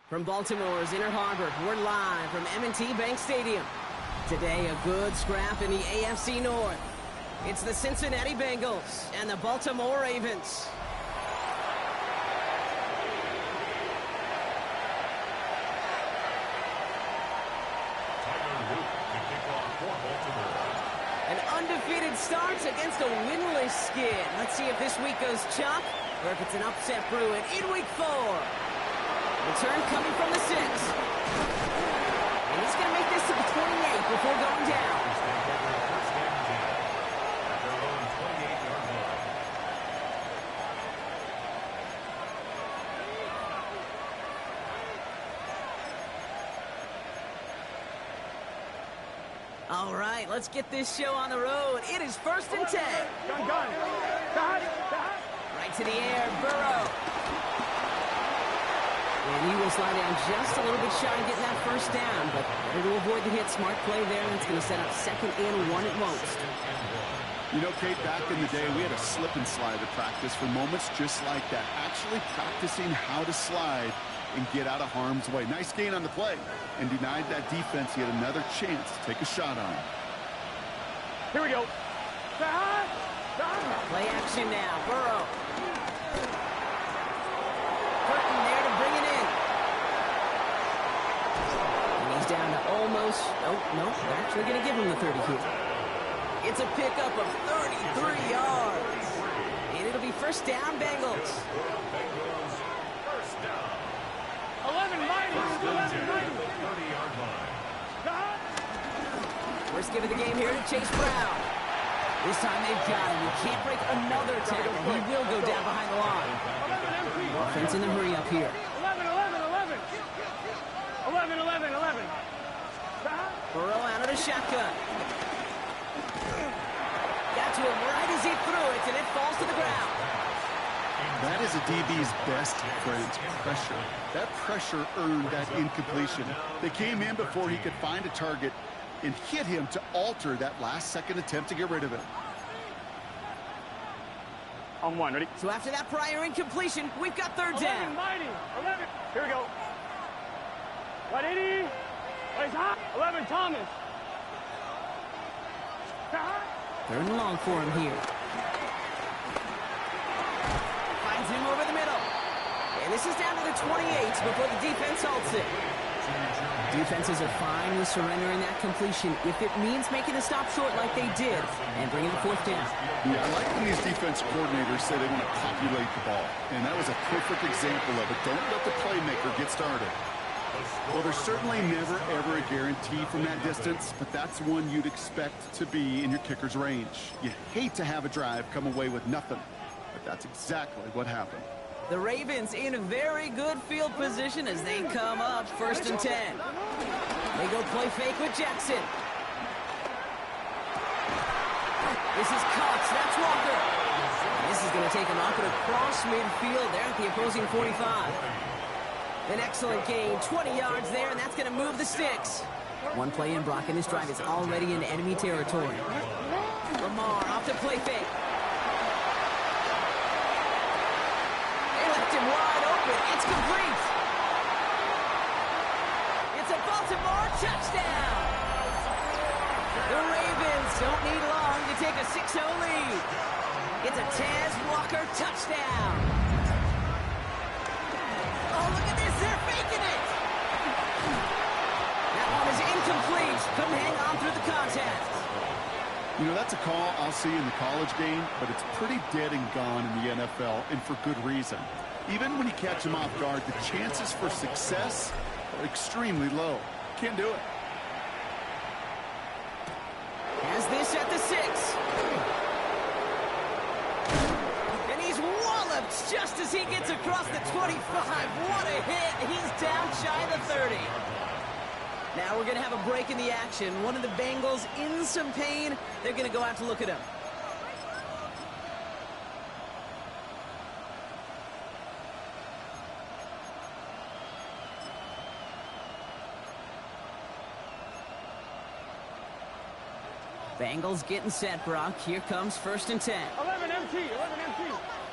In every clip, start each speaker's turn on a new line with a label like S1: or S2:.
S1: From Baltimore's Inner Harbor, we're live from M&T Bank Stadium. Today, a good scrap in the AFC North. It's the Cincinnati Bengals and the Baltimore Ravens. An undefeated start against a winless Skid. Let's see if this week goes chalk or if it's an upset brewing in week 4. Return coming from the 6. And he's going to make this to the 28 before going down. All right, let's get this show on the road. It is 1st and 10.
S2: Gun.
S1: Right to the air, Burrow. And he will slide down just a little bit shy of getting that first down, but better to avoid the hit. Smart play there, and it's going to set up 2nd and 1 at most.
S3: You know, Kate, back in the day, we had a slip and slide at practice for moments just like that. Actually practicing how to slide and get out of harm's way. Nice gain on the play, and denied that defense yet another chance to take a shot on him.
S2: Here we go.
S1: Play action now, Burrow. Burton there to bring it in. And he's down to almost, no, they're actually going to give him the 30 here. It's a pickup of 33 yards. And it'll be first down, Bengals.
S2: 11 mighty.
S1: First give of the game here to Chase Brown. This time they've got him. He can't break another tackle. He will go down behind the line. Offense in the hurry up here.
S2: 11.
S1: Burrow out of the shotgun. Got to him right as he threw it, and it falls to the ground.
S3: That is a DB's best friend, pressure. That pressure earned that incompletion. They came in before he could find a target and hit him to alter that last-second attempt to get rid of it.
S2: On 1, ready?
S1: So after that prior incompletion, we've got 3rd down.
S2: 11 mighty. 11. Here we go. 180. He's hot. 11 Thomas.
S1: 3rd and long for him here. Finds him over the middle. And this is down to the 28 before the defense halts it. Defenses are fine with surrendering that completion if it means making a stop short like they did and bringing the 4th down.
S3: Yeah, I like when these defense coordinators say they want to populate the ball. And that was a perfect example of it. Don't let the playmaker get started. Well, there's certainly never, ever a guarantee from that distance, but that's one you'd expect to be in your kicker's range. You hate to have a drive come away with nothing, but that's exactly what happened.
S1: The Ravens in a very good field position as they come up 1st and 10. They go play fake with Jackson. This is Cox. That's Walker. This is going to take him up and across midfield there at the opposing 45. An excellent gain, 20 yards there, and that's going to move the sticks. One play in, Brock, and this drive is already in enemy territory. Lamar off to play fake. Him wide open. It's complete. It's a Baltimore touchdown. The Ravens don't need long to take a 6-0 lead. It's a Taz Walker touchdown. Oh, look at this. They're faking it. That one is incomplete. Couldn't hang on through the contact.
S3: You know, that's a call I'll see in the college game, but it's pretty dead and gone in the NFL, and for good reason. Even when you catch him off guard, the chances for success are extremely low. Can't do it.
S1: Has this at the 6. And he's walloped just as he gets across the 25. What a hit. He's down shy of the 30. Now we're going to have a break in the action. One of the Bengals in some pain. They're going to go out to look at him. Bengals getting set, Brock. Here comes 1st and 10.
S2: 11 MT. Here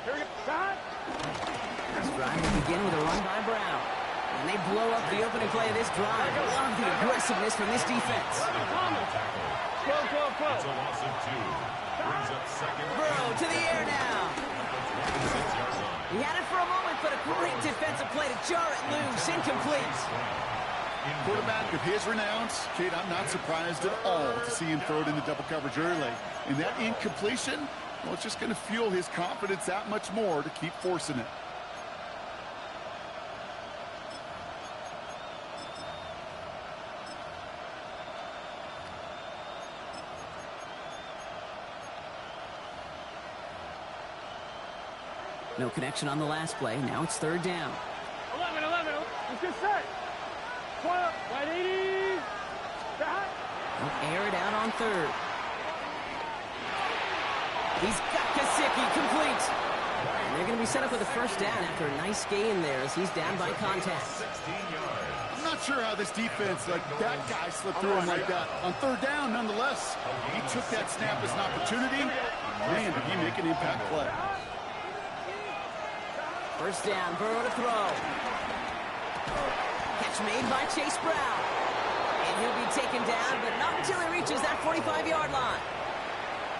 S2: we go.
S1: This drive will begin with a run by Brown. And they blow up the opening play of this drive. Love the aggressiveness from this defense.
S2: Thomas. 12.
S4: It's a loss of 2. Brings up second.
S1: Burrow to the air now. He had it for a moment, but a great defensive play to jar it loose. Incomplete.
S3: Quarterback of his renowns, Kate, I'm not surprised at all to see him throw it into double coverage early. And that incompletion, well, it's just going to fuel his confidence that much more to keep forcing it.
S1: No connection on the last play. Now it's third down.
S2: 11. Let's get set. 12. 180.
S1: They'll air it out on third. He's got Kasicki complete. And they're going to be set up with a first down after a nice gain there as he's down by contact.
S3: I'm not sure how this defense let that guy slip through him like that. On third down, nonetheless, he took that snap as an opportunity. Man, did he make an impact play.
S1: First down, Burrow to throw. Catch made by Chase Brown. And he'll be taken down, but not until he reaches that 45-yard line.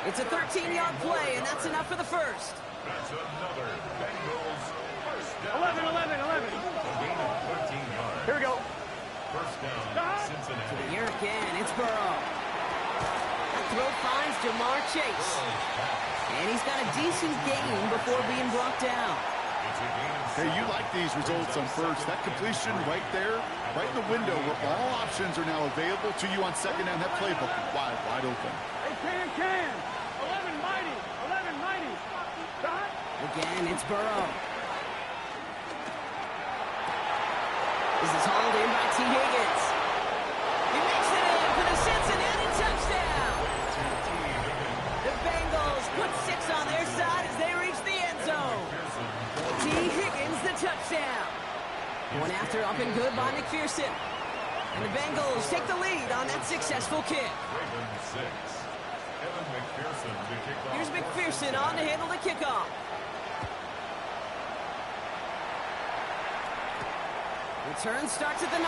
S1: It's a 13-yard play, and that's enough for the first.
S4: That's another Bengals first down.
S2: 11.
S4: A gain of 13 yards.
S2: Here we go.
S4: First down, Cincinnati.
S1: Here again, it's Burrow. That throw finds Jamar Chase. And he's got a decent gain before being brought down.
S3: Hey, you like these results on first. That completion right there, right in the window where all options are now available to you on second down. That playbook wide open.
S2: Hey, can. 11 mighty.
S1: Again, it's Burrow. This is hauled in by T. Higgins. He makes it in for the Cincinnati touchdown. The Bengals put 6 on their side as they reach the end zone. T. Higgins, the touchdown. One after up and good by McPherson. And the Bengals take the lead on that successful kick. Here's McPherson on to handle the kickoff. Return starts at the 9.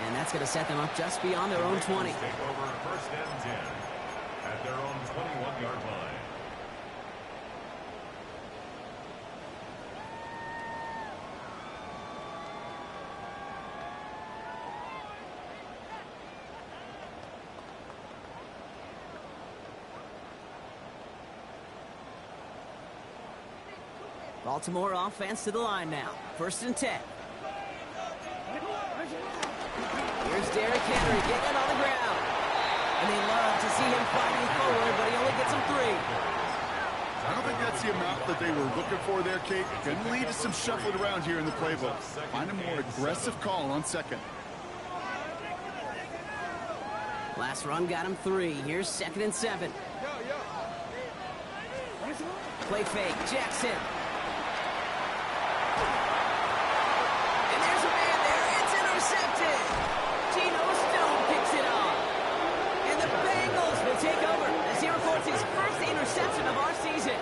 S1: And that's going to set them up just beyond their own 20.
S4: Take over first and 10 at their own 21-yard line.
S1: Baltimore offense to the line now. First and 10. Here's Derrick Henry getting it on the ground. And they love to see him fighting forward, but he only gets him 3.
S3: I don't think that's the amount that they were looking for there, Kate. Going to lead to some shuffling around here in the playbook. Find a more aggressive call on second.
S1: Last run got him 3. Here's second and 7. Play fake. Jackson. And there's a man there. It's intercepted. Geno Stone picks it off. And the Bengals will take over as he records his first interception of our season.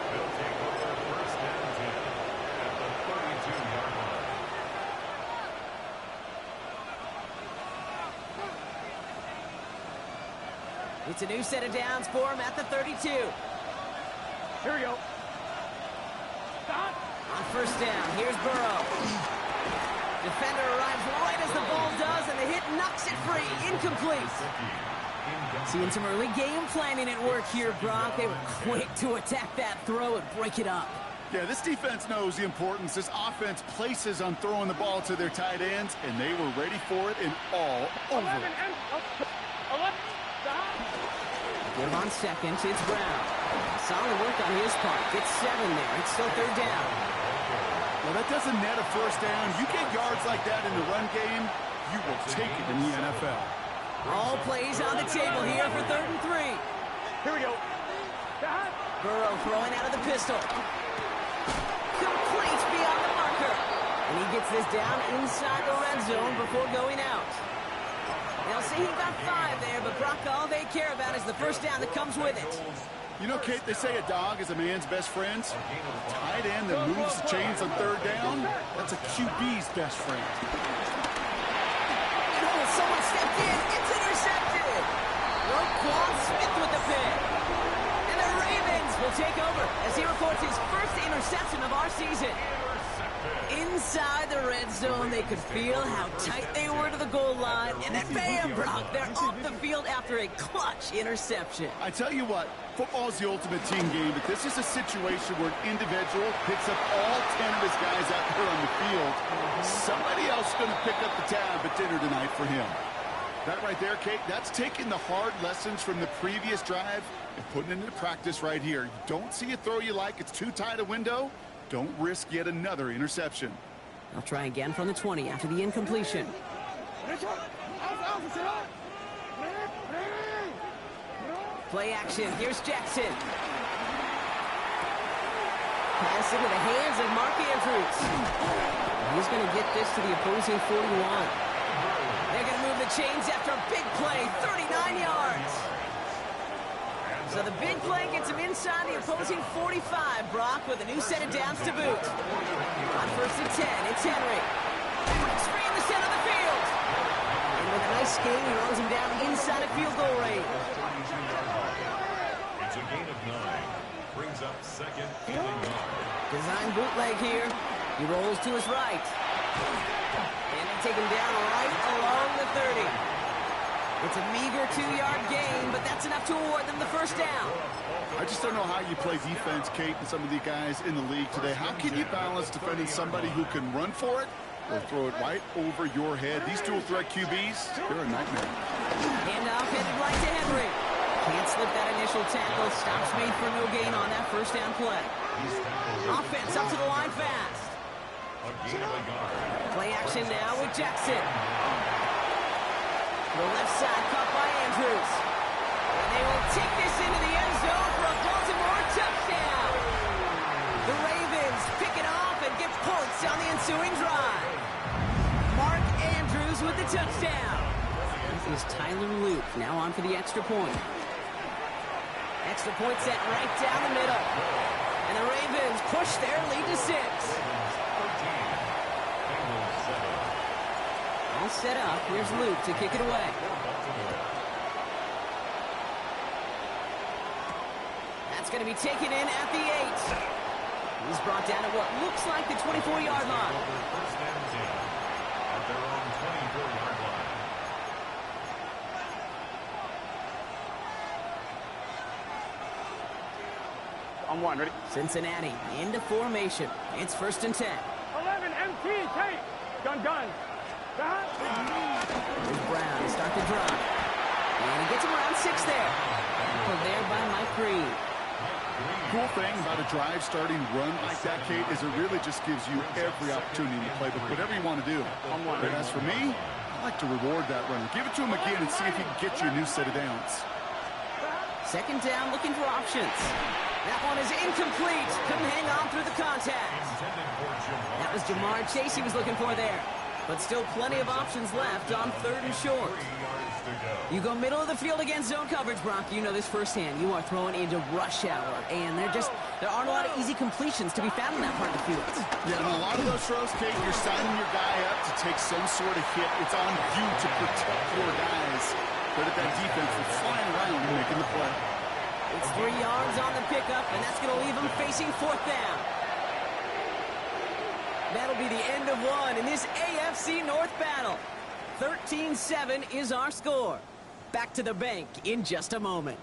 S1: It's a new set of downs for him at the 32.
S2: Here we go. Stop.
S1: On first down, here's Burrow. Defender arrives right as the ball does, and the hit knocks it free. Incomplete. Seeing some early game planning at work here, Brock. They were quick to attack that throw and break it up.
S3: Yeah, this defense knows the importance this offense places on throwing the ball to their tight ends, and they were ready for it and all over
S2: 11
S3: it.
S2: and 11. Stop.
S1: Give on second, it's Brown. Solid work on his part. Gets 7 there. It's still third down.
S3: Well, that doesn't net a first down. You get yards like that in the run game, you will take it in the NFL.
S1: All plays on the table here for third and 3.
S2: Here we go. Stop.
S1: Burrow throwing out of the pistol. Complete beyond the marker. And he gets this down inside the red zone before going out. They'll say he got 5 there, but Brock, all they care about is the first down that comes with it.
S3: You know, Kate, they say a dog is a man's best friend. Tight end that moves the chains on third down, that's a QB's best friend.
S1: Oh, someone stepped in. It's intercepted. Roquan Smith with the pick. And the Ravens will take over as he records his first interception of our season. Inside the red zone, they could feel how tight they were to the goal line. And then bam, Brock, they're off the field after a clutch interception.
S3: I tell you what, football is the ultimate team game, but this is a situation where an individual picks up all 10 of his guys out there on the field. Somebody else is going to pick up the tab at dinner tonight for him. That right there, Kate, that's taking the hard lessons from the previous drive and putting it into practice right here. You don't see a throw you like, it's too tight a window. Don't risk yet another interception.
S1: They'll try again from the 20 after the incompletion. Play action. Here's Jackson. Pass into the hands of Mark Andrews. He's going to get this to the opposing 41. They're going to move the chains after a big play, 39 yards. So the big play gets him inside the opposing 45, Brock, with a new set of downs to boot. On first and 10, it's Henry. Breaks free in the center of the field. And with a nice game, he runs him down inside of field goal range.
S4: It's a gain of 9. Brings up second and a yard.
S1: Design bootleg here. He rolls to his right. And they take him down right along the 30. It's a meager 2-yard gain, but that's enough to award them the first down.
S3: I just don't know how you play defense, Kate, and some of the guys in the league today. How can you balance defending somebody who can run for it or throw it right over your head? These dual threat QBs, they're a nightmare.
S1: Handoff headed right to Henry. Can't slip that initial tackle. Stops made for no gain on that first down play. Offense up to the line fast. Play action now with Jackson. The left side caught by Andrews. And they will take this into the end zone for a Baltimore touchdown. The Ravens pick it off and get points on the ensuing drive. Mark Andrews with the touchdown. This is Tyler Luke now on for the extra point. Extra point set right down the middle. And the Ravens push their lead to 6. All set up. Here's Luke to kick it away. That's going to be taken in at the 8. He's brought down at what looks like the 24-yard line.
S4: First and 10 at their own 24-yard line.
S2: On one, ready?
S1: Cincinnati into formation. It's first and 10.
S2: 11, MT, take. Gun.
S1: Here's Brown to start the drive. And he gets him around 6 there. Tackled there by Mike Green.
S3: Cool thing about a drive starting run like that, Kate, is it really just gives you every opportunity to play with whatever you want to do. But as for me, I like to reward that runner. Give it to him again and see if he can get you a new set of downs.
S1: Second down, looking for options. That one is incomplete. Couldn't hang on through the contact. That was Jamar Chase he was looking for there. But still plenty of options left on third and short. You go middle of the field against zone coverage, Brock. You know this firsthand. You are throwing into rush hour. And there aren't a lot of easy completions to be found in that part of the field.
S3: Yeah, and a lot of those throws, Kate, you're signing your guy up to take some sort of hit. It's on you to protect your guys. Credit that defense for flying around and making the play.
S1: It's 3 yards on the pickup, and that's going to leave them facing fourth down. That'll be the end of one in this AFC North battle. 13-7 is our score. Back to the bank in just a moment.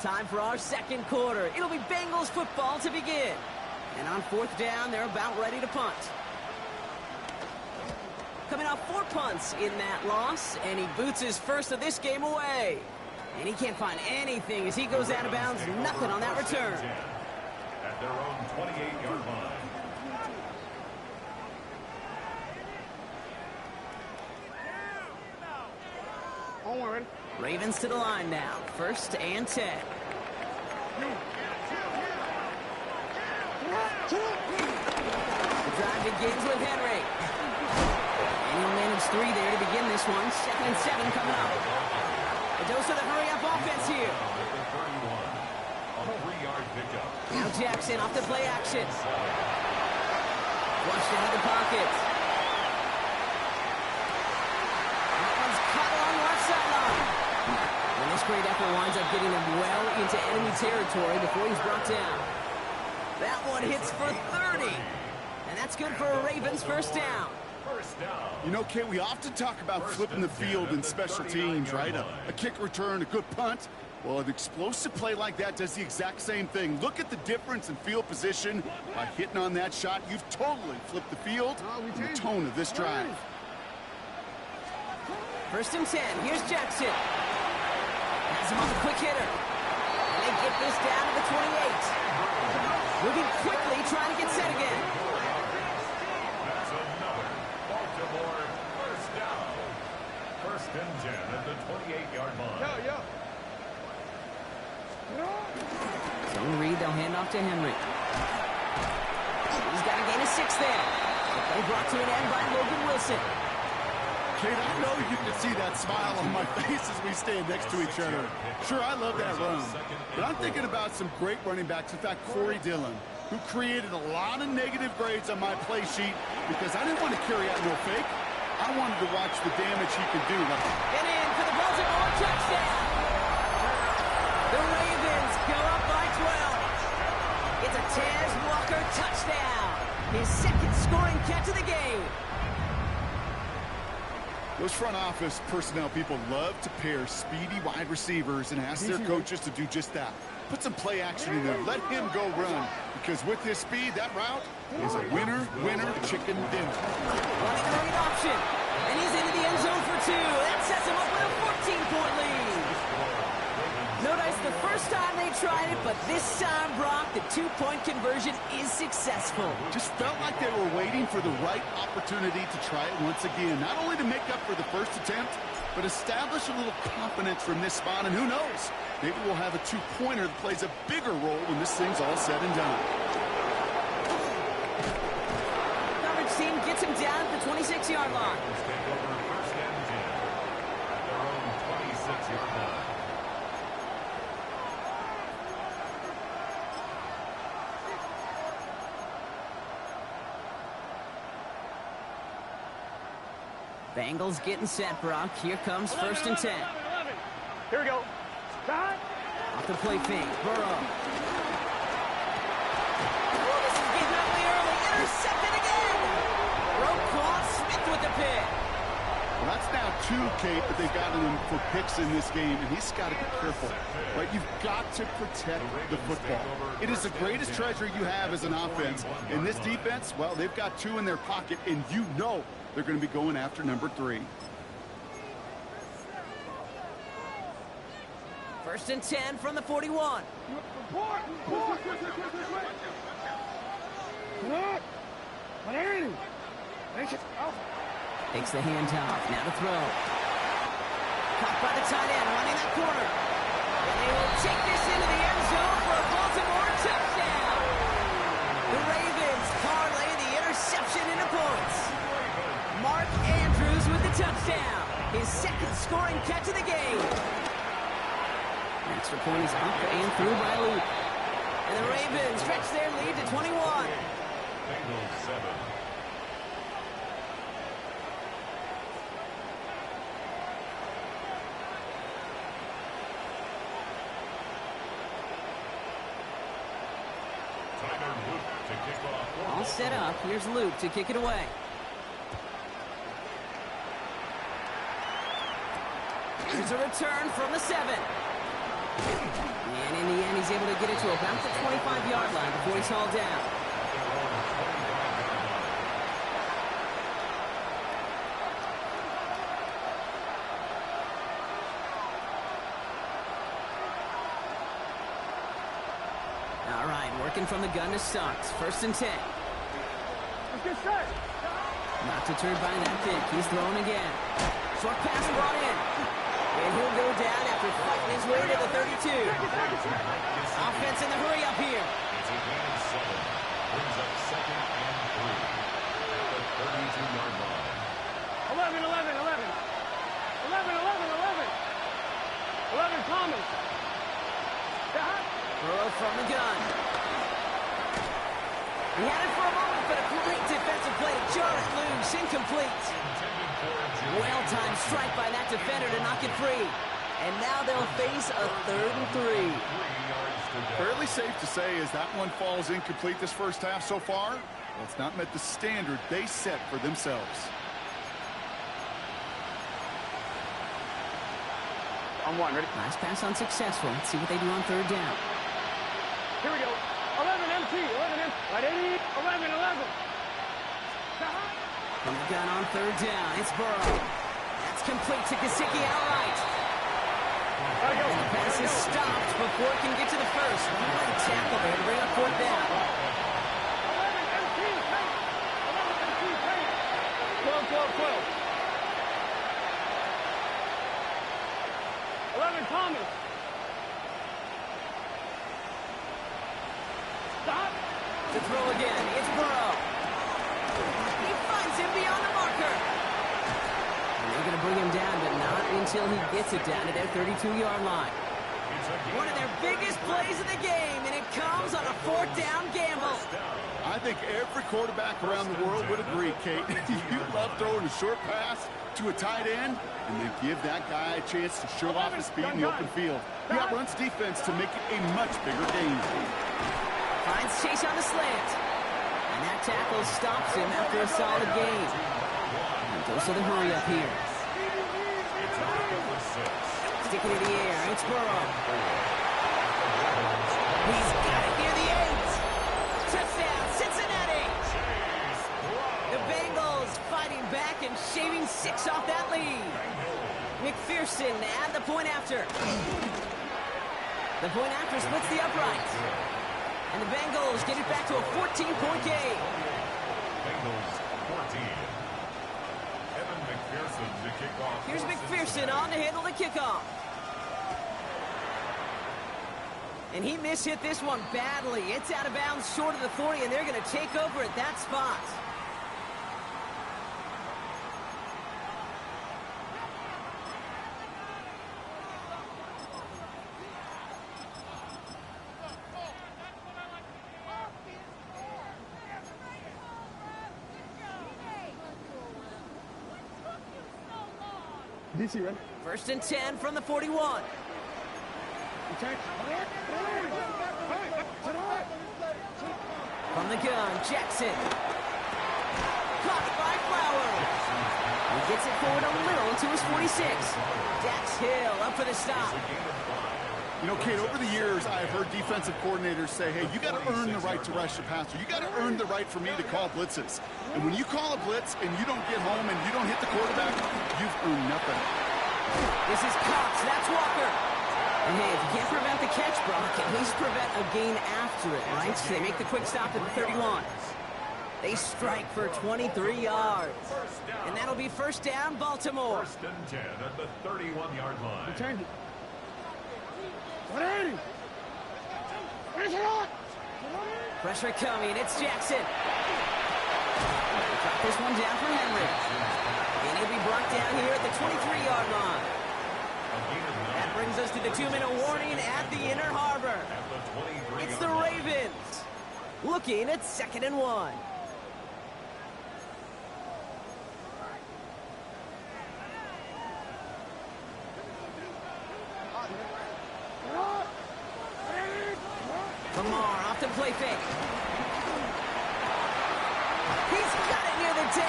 S1: Time for our second quarter. It'll be Bengals football to begin. And on fourth down, they're about ready to punt. Coming off 4 punts in that loss, and he boots his first of this game away. And he can't find anything as he goes out of bounds. Nothing on that return.
S4: At their own 28-yard line.
S2: On one, ready?
S1: Ravens to the line now. 1st and 10. The drive begins with Henry. And he'll manage 3 there to begin this one. 2nd and 7 coming up. A dose of the hurry-up offense here. Now Jackson off the play action. Flushed into the pocket. That one's caught along the left sideline. And this great effort winds up getting him well into enemy territory before he's brought down. That one hits for 30. And that's good for a Ravens 1st down.
S3: You know, Kate, we often talk about flipping the field in special teams, right? A kick return, a good punt. Well, an explosive play like that does the exact same thing. Look at the difference in field position. By hitting on that shot, you've totally flipped the field and the tone of this drive.
S1: 1st and 10. Here's Jackson. Has him on the quick hitter. And they get this down to the 28. Moving quickly, trying to get set again.
S4: That's another Baltimore 1st down. 1st and 10 at the 28-yard line.
S1: Zone read, they'll hand off to Henry. He's got a gain of 6 there. The play brought to an end by Logan Wilson.
S3: Kate, I know you can see that smile on my face as we stand next to each other. Sure, I love that run. But I'm thinking about some great running backs. In fact, Corey Dillon, who created a lot of negative grades on my play sheet because I didn't want to carry out no fake. I wanted to watch the damage he could do.
S1: And in for the Baltimore touchdown. The Ravens go up by 12. It's a Tez Walker touchdown. His 2nd scoring catch of the game.
S3: Those front office personnel people love to pair speedy wide receivers and ask their coaches to do just that. Put some play action in there. Let him go run. Because with his speed, that route is a winner, winner, chicken dinner.
S1: Running the read option. And he's into the end zone for 2. That sets him up with a 14-point lead. Notice the first time they tried it, but this time, Brock, the 2-point conversion is successful.
S3: Just felt like they were waiting for the right opportunity to try it once again. Not only to make up for the first attempt, but establish a little confidence from this spot. And who knows, maybe we'll have a 2-pointer that plays a bigger role when this thing's all said and done.
S1: Coverage team gets him down at the 26-yard line.
S4: Take over 1st and 10 at their own 26-yard line.
S1: Bengals getting set, Brock. Here comes 1st and 10.
S2: 11. Here we go. Time.
S1: Off the play fake. Burrow. Oh, this is getting ugly early. Intercepted again. Roquan Smith with the pick.
S3: Well, that's now 2, Kate, that they've gotten him for picks in this game, and he's got to be careful. Right? You've got to protect the football. It is the greatest treasure you have as an offense. In this defense, well, they've got 2 in their pocket, and you know they're going to be going after number 3.
S1: 1st and 10 from the 41. Takes the handoff. Now to throw. Caught by the tight end, running that corner. And they will take this into the end zone for a Baltimore touchdown. The Ravens parlay the interception into points. Mark Andrews with the touchdown. His 2nd scoring catch of the game. Extra point is up and through by Luke. And the Ravens stretch their lead to 21.
S4: Bengals 7.
S1: All set up. Here's Luke to kick it away. Here's a return from the 7. And in the end, he's able to get it to about the 25-yard line before he's hauled down. All right, working from the gun to start. 1st and 10.
S2: Let's get set.
S1: Not deterred by that pick. He's throwing again. Short pass brought in. And he'll go down after fighting his way to the 32. Offense in the hurry up here.
S4: It's a gain of 7. Brings up 2nd and 3 at the 32-yard line.
S2: 11, 11, 11. 11, 11, 11. 11, Thomas.
S1: Burrow from the gun. He had it for a moment, but a great defensive play to jar it loose. Incomplete. Well-timed strike by that defender to knock it free. And now they'll face a 3rd and 3.
S3: Fairly safe to say as that one falls incomplete this first half so far, well, it's not met the standard they set for themselves.
S2: On 1, ready?
S1: Last pass unsuccessful. Let's see what they do on 3rd down.
S2: Here we go. 11 MT, 11 MT. Right, 11, 11.
S1: From the gun on 3rd down, it's Burrow. That's complete to Gesicki outright. And the pass is stopped before it can get to the first. Great tackle there to bring up 4th down.
S2: 11 MT, 11 MT, 12, 12, 12. 11, Thomas. Stop.
S1: To throw again, it's Burrow. He finds him beyond the marker. And they're going to bring him down, but not until he gets it down to their 32-yard line. One of their biggest plays of the game, and it comes on a 4th down gamble.
S3: I think every quarterback around the world would agree, Kate. You love throwing a short pass to a tight end and then give that guy a chance to show off his speed in the open field. He outruns defense to make it a much bigger gain.
S1: Finds Chase on the slant. And that tackle stops him after a solid gain. And goes to the hurry up here. Sticking in the air, it's Burrow. He's got it near the 8. Touchdown, Cincinnati. The Bengals fighting back and shaving 6 off that lead. McPherson at the point after. The point after splits the upright. And the Bengals get it back to a 14-point game.
S4: Bengals 14. Evan McPherson to kick off.
S1: Here's McPherson on to handle the kickoff. And he mishit this one badly. It's out of bounds short of the 40, and they're going to take over at that spot.
S2: DC, right?
S1: 1st and 10 from the 41. From the gun, Jackson. Caught by Flowers. He gets it forward a little to his 46. Dax Hill up for the stop.
S3: You know, Kate, over the years, I've heard defensive coordinators say, hey, you got to earn the right to rush the passer. You got to earn the right for me to call blitzes. And when you call a blitz and you don't get home and you don't hit the quarterback, you've earned nothing.
S1: This is Cox. That's Walker. And hey, if you can't prevent the catch, Brock, at least prevent a gain after it, right? So they make the quick stop at the 31. They strike for 23 yards. And that'll be 1st down, Baltimore.
S4: 1st and 10 at the 31-yard line.
S2: Change it. 180. Where's it on?
S1: Pressure coming. It's Jackson. Drop this one down for Henry. And he'll be brought down here at the 23-yard line. That brings us to the 2-minute warning at the Inner Harbor. It's the Ravens looking at 2nd and 1. B'More off the play fake. He's got it near the 10.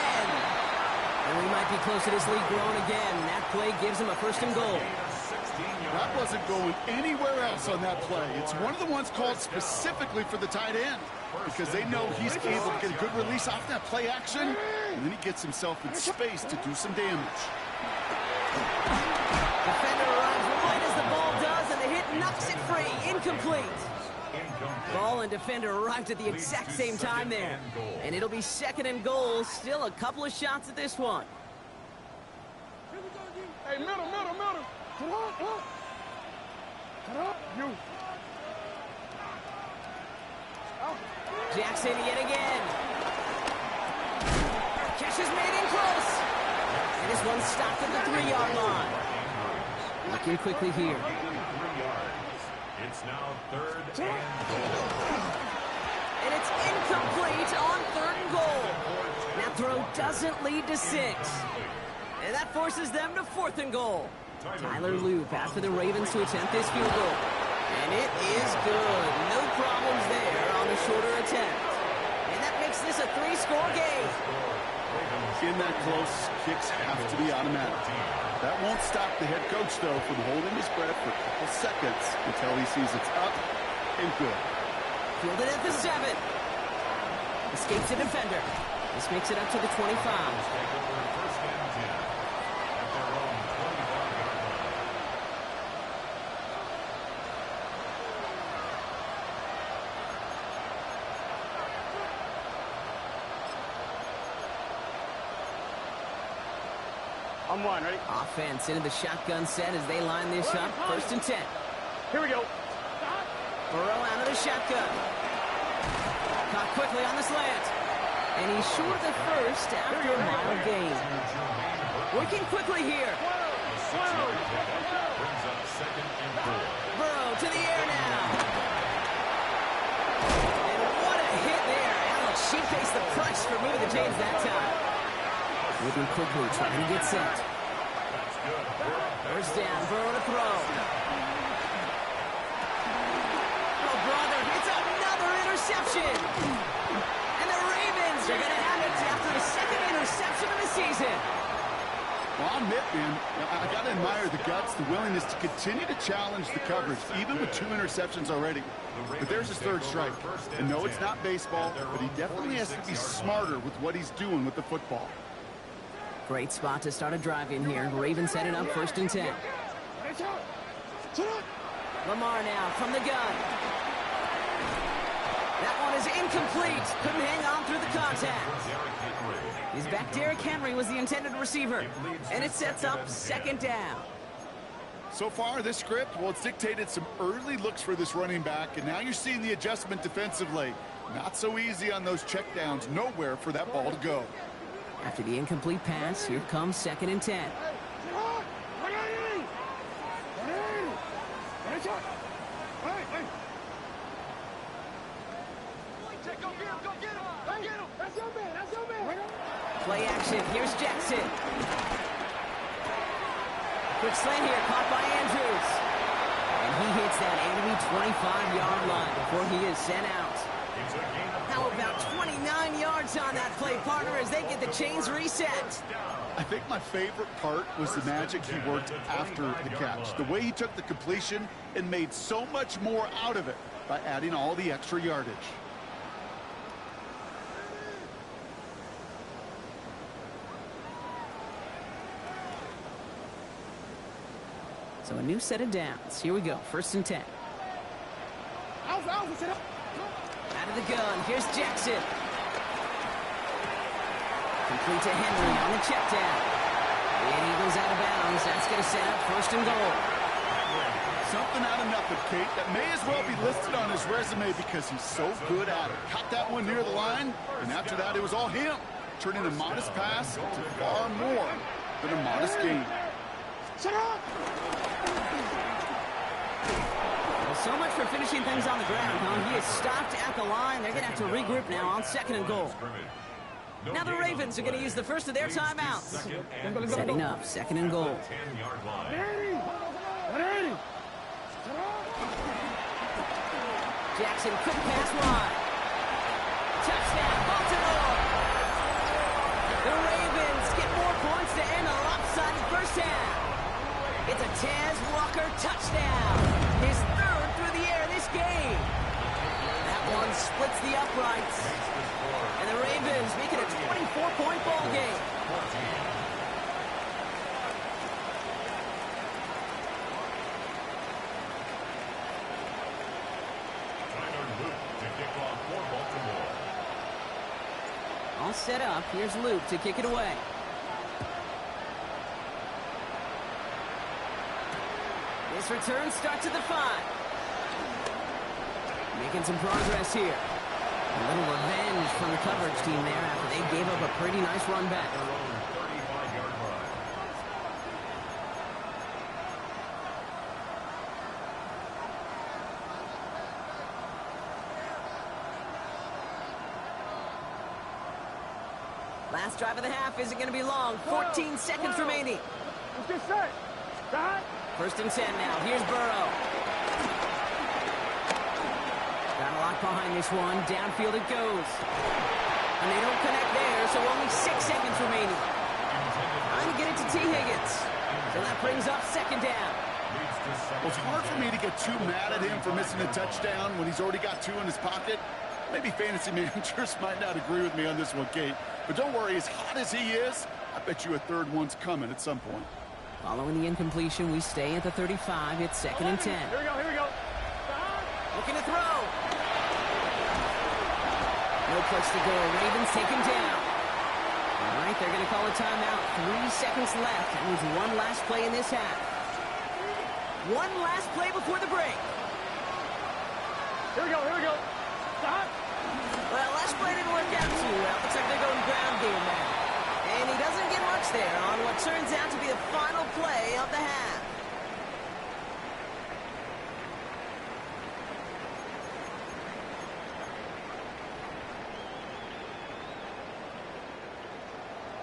S1: And we might be close to this lead growing again. That play gives him a 1st and goal.
S3: That wasn't going anywhere else on that play. It's one of the ones called specifically for the tight end because they know he's able to get a good release off that play action, and then he gets himself in space to do some damage.
S1: Defender arrives right as the ball does, and the hit knocks it free. Incomplete. Ball and defender arrived at the exact same time there. And it'll be 2nd and goal. Still a couple of shots at this one.
S2: Hey, middle. 12.
S1: Jackson yet again. Catch is made in close. And this one stopped at the 3-yard line. Looking quickly here.
S4: It's now 3rd and goal.
S1: And it's incomplete on 3rd and goal. That throw doesn't lead to 6. And that forces them to 4th and goal. Tyler Loop after the Ravens to attempt this field goal. And it is good. No problems there on the shorter attempt. And that makes this a 3-score game.
S3: In that close, kicks have to be automatic. That won't stop the head coach, though, from holding his breath for a couple seconds until he sees it's up and good.
S1: Fielded at the 7. Escapes the defender. This makes it up to the 25.
S2: I'm one, ready?
S1: Offense into the shotgun set as they line this up. 1st and 10.
S2: Here we go.
S1: Burrow out of the shotgun. Caught quickly on the slant. And he's short of the first after a mile gain. Working quickly here. Burrow to the air now. And what a hit there. Alex, she faced the press for moving the chains that time. Moving quickly, trying to get set. First down, Burrow to throw. Oh, brother, it's another interception. And the Ravens are going to have it after the 2nd interception of the season.
S3: Well, I'll admit, man, I got to admire the guts, the willingness to continue to challenge the coverage, even with 2 interceptions already. But there's his 3rd strike. And no, it's not baseball, but he definitely has to be smarter with what he's doing with the football.
S1: Great spot to start a drive in here. Ravens headed up 1st and 10. Lamar now from the gun. That one is incomplete. Couldn't hang on through the contact. He's back. Derrick Henry was the intended receiver. And it sets up 2nd down.
S3: So far, this script, well, it's dictated some early looks for this running back, and now you're seeing the adjustment defensively. Not so easy on those checkdowns. Nowhere for that ball to go.
S1: After the incomplete pass, here comes 2nd and 10. Play action. Here's Jackson. Quick slant here, caught by Andrews. And he hits that enemy 25-yard line before he is sent out. How about 29 yards on that play, partner, as they get the chains reset?
S3: I think my favorite part was the magic he worked after the catch. The way he took the completion and made so much more out of it by adding all the extra yardage.
S1: So a new set of downs. Here we go. 1st and 10. Out of the gun. Here's Jackson. Complete to Henry on the check down. And he goes out of bounds. That's going to set up 1st and goal.
S3: Something out of nothing, Kate. That may as well be listed on his resume because he's so good at it. Caught that one near the line, and after that, it was all him. Turning a modest pass to far more than a modest gain.
S1: Well, so much for finishing things on the ground, huh? He is stopped at the line. They're going to have to regroup now on 2nd and goal. Now the Ravens are going to use the first of their timeouts. Setting up 2nd and goal. Jackson quick pass wide. Touchdown, Baltimore. The Ravens get more points to end a lopsided first half. It's a Taz Walker touchdown. His 3rd through the air this game. That one splits the uprights. And the Ravens make it a 24-point ball game. All set up. Here's Luke to kick it away. Pass return starts at the 5. Making some progress here. A little revenge from the coverage team there after they gave up a pretty nice run back.
S4: Their own 35-yard line.
S1: Last drive of the half isn't going to be long. 14 seconds remaining.
S2: Let's get set. Start.
S1: 1st and 10 now. Here's Burrow. Got a lot behind this one. Downfield it goes. And they don't connect there, so only 6 seconds remaining. Trying to get it to T. Higgins. So that brings up 2nd down.
S3: Well, it's hard for me to get too mad at him for missing a touchdown when he's already got 2 in his pocket. Maybe fantasy managers might not agree with me on this one, Kate. But don't worry, as hot as he is, I bet you a 3rd one's coming at some point.
S1: Following the incompletion, we stay at the 35. It's 2nd and 10.
S2: Here we go, here we go.
S1: Looking to throw. No place to go. Ravens take him down. All right, they're going to call a timeout. 3 seconds left. That means one last play in this half. One last play before the break.
S2: Here we go, here we go. Start.
S1: Well, last play didn't work out too well. Looks like they're going ground game now. And he doesn't get much there on what turns out to be the final play of the half.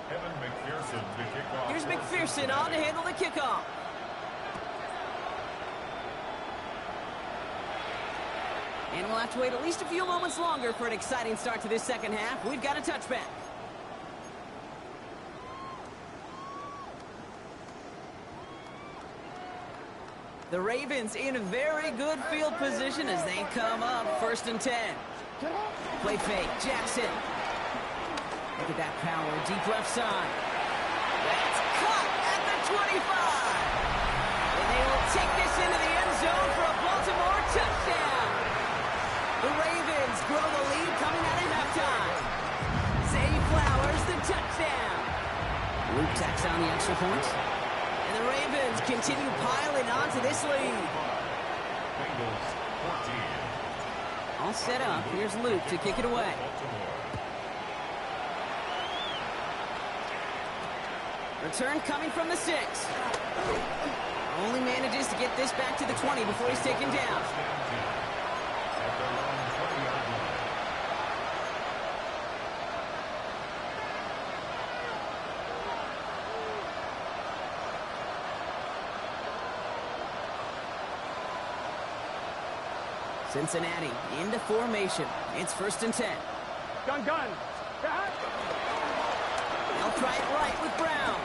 S4: Kevin McPherson to kick off.
S1: Here's McPherson on to handle the kickoff. And we'll have to wait at least a few moments longer for an exciting start to this 2nd half. We've got a touchback. The Ravens in very good field position as they come up 1st and 10. Play fake, Jackson. Look at that power, deep left side. That's caught at the 25. And they will take this into the end zone for a Baltimore touchdown. The Ravens grow the lead coming out of halftime. Zay Flowers, the touchdown. Luke tacks on the extra point. And the Ravens continue piling onto this lead.
S4: Bengals 14.
S1: All set up. Here's Luke to kick it away. Return coming from the 6. Only manages to get this back to the 20 before he's taken down.
S4: At their own 20-yard line.
S1: Cincinnati into formation. It's 1st and 10.
S2: Gun. Start.
S1: They'll try it right with Brown.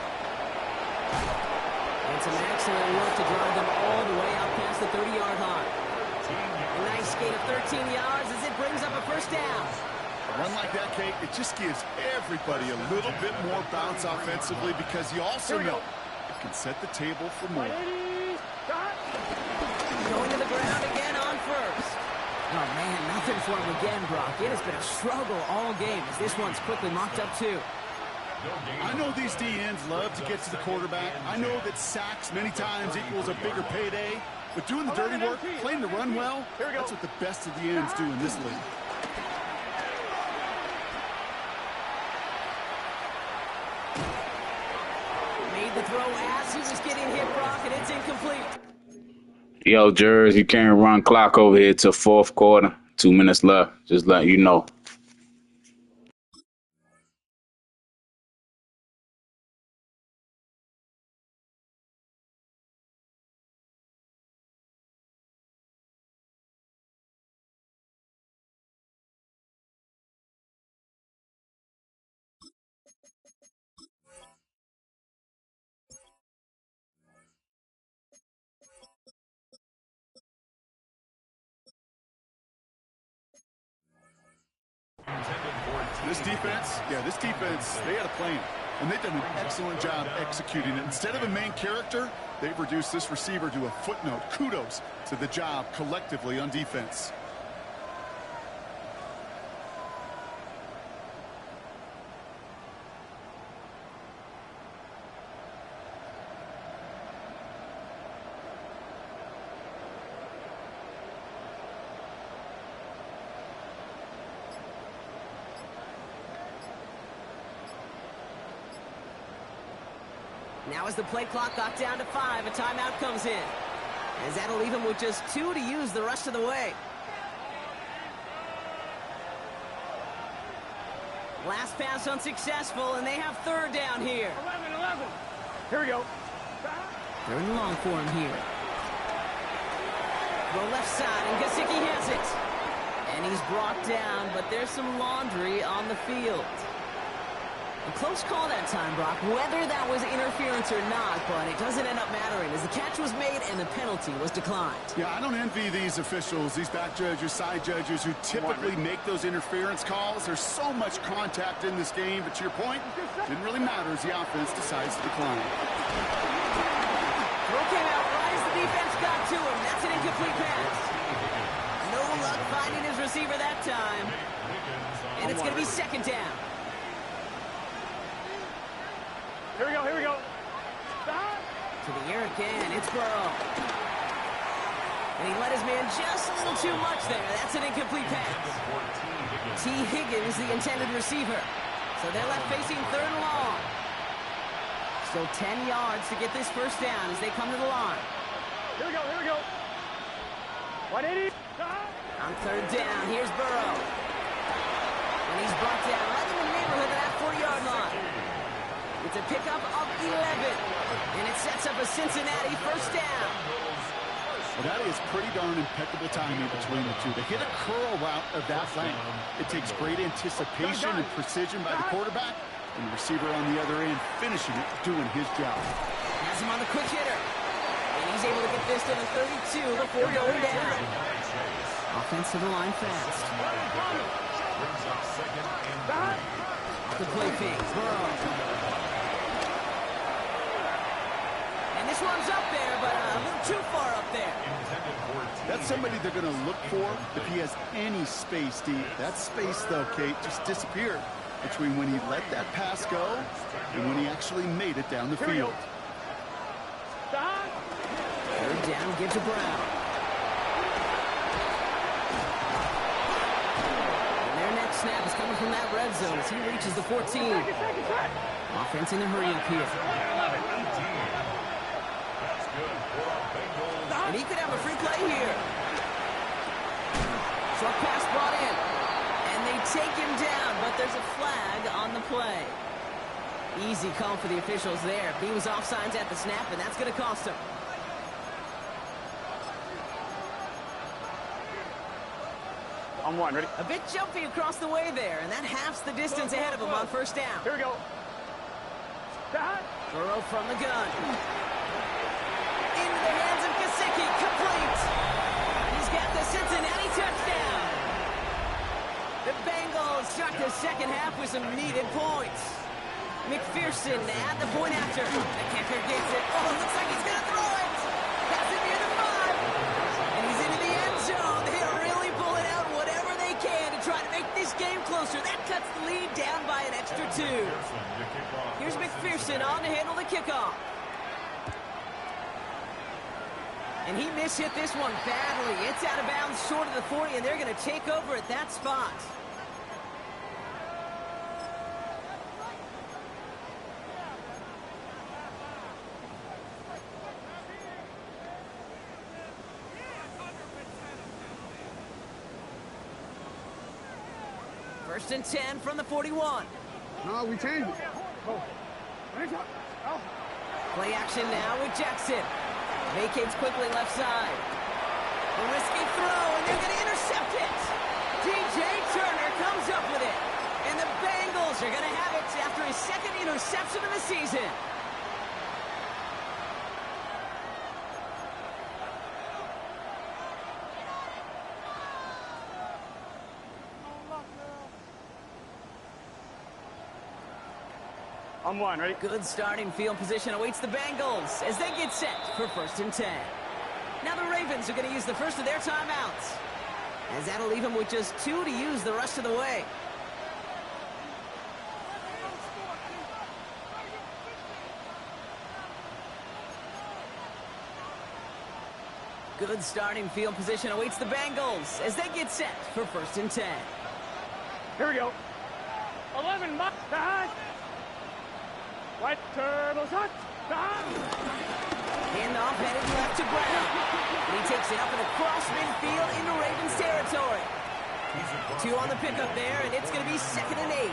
S1: And some excellent work to drive them all the way out past the 30-yard line. A nice gain of 13 yards as it brings up a 1st down.
S3: A run like that, Kate, it just gives everybody a little bit more bounce offensively because you also know it can set the table for more.
S2: 180. Start.
S1: Going to the ground again on 1st. Oh, man, nothing for him again, Brock. It has been a struggle all game as this one's quickly mocked up, too.
S3: I know these DNs love to get to the quarterback. I know that sacks many times equals a bigger payday. But doing the dirty work, playing the run well, that's what the best of the ends do in this league.
S1: Made the throw as he was getting hit, Brock, and it's incomplete.
S5: Yo, Jers, you can't run clock over here till 4th quarter. 2 minutes left. Just let you know.
S3: This defense, they had a plan, and they've done an excellent job executing it. Instead of a main character, they've reduced this receiver to a footnote. Kudos to the job collectively on defense.
S1: Now as the play clock got down to 5, a timeout comes in. As that'll leave him with just 2 to use the rest of the way. Last pass unsuccessful, and they have third down here.
S2: 11. Here we go.
S1: Third and long for him here. Throw left side, and Gesicki has it. And he's brought down, but there's some laundry on the field. A close call that time, Brock, whether that was interference or not, but it doesn't end up mattering as the catch was made and the penalty was declined.
S3: Yeah, I don't envy these officials, these back judges, side judges who typically make those interference calls. There's so much contact in this game, but to your point, it didn't really matter as the offense decides to decline.
S1: Throw came out right as the defense got to him. That's an incomplete pass. No luck finding his receiver that time. And it's going to be second down.
S2: Here we go.
S1: To the air again, it's Burrow. And he let his man just a little too much there. That's an incomplete pass. T. Higgins, the intended receiver. So they're left facing third and long. Still 10 yards to get this first down as they come to the line.
S2: Here we go. 180.
S1: On third down, here's Burrow. And he's brought down right in the neighborhood of that 40-yard line. It's a pickup of 11, and it sets up a Cincinnati first down.
S3: Well, that is pretty darn impeccable timing between the two. To hit a curl route of that length, it takes great anticipation and precision by the quarterback, and the receiver on the other end finishing it, doing his job.
S1: Has him on the quick hitter, and he's able to get this to the 32 before going down. Offense to the line fast. The play fake, Burrow. This one's up there, but a little too far up there.
S3: That's somebody they're going to look for if he has any space deep. That space, though, Kate, just disappeared between when he let that pass go and when he actually made it down the field.
S1: Third down, give to Brown. And their next snap is coming from that red zone as he reaches the 14. Offense in the hurry up here. And he could have a free play here. Short pass brought in. And they take him down, but there's a flag on the play. Easy call for the officials there. He was offsides at the snap, and that's going to cost him.
S2: On one, ready?
S1: A bit jumpy across the way there, and that halves the distance ahead of him on first down.
S2: Here we go.
S1: Burrow from the gun. Into the hands of Gesicki, complete. He's got the Cincinnati touchdown. The Bengals start the second half with some needed points. McPherson at the point after. The kicker gets it. Oh, looks like he's going to throw it. Pass it near the 5. And he's into the end zone. They're really pulling out whatever they can to try to make this game closer. That cuts the lead down by an extra 2. Here's McPherson on to handle the kickoff. And he mishit this one badly. It's out of bounds short of the 40, and they're going to take over at that spot. First and 10 from the 41.
S2: No, we changed it.
S1: Play action now with Jackson. Vacates quickly left side. A risky throw, and they're going to intercept it. DJ Turner comes up with it. And the Bengals are going to have it after his second interception of the season.
S2: On one, ready?
S1: Good starting field position awaits the Bengals as they get set for first and 10. Now the Ravens are going to use the first of their timeouts, as that'll leave them with just 2 to use the rest of the way. Good starting field position awaits the Bengals as they get set for first and 10.
S2: Here we go. 11 miles. White turbo shot.
S1: Handoff headed left to Brown. And he takes it up and across midfield into Ravens territory. 2 on the pickup there, and it's going to be 2nd and 8.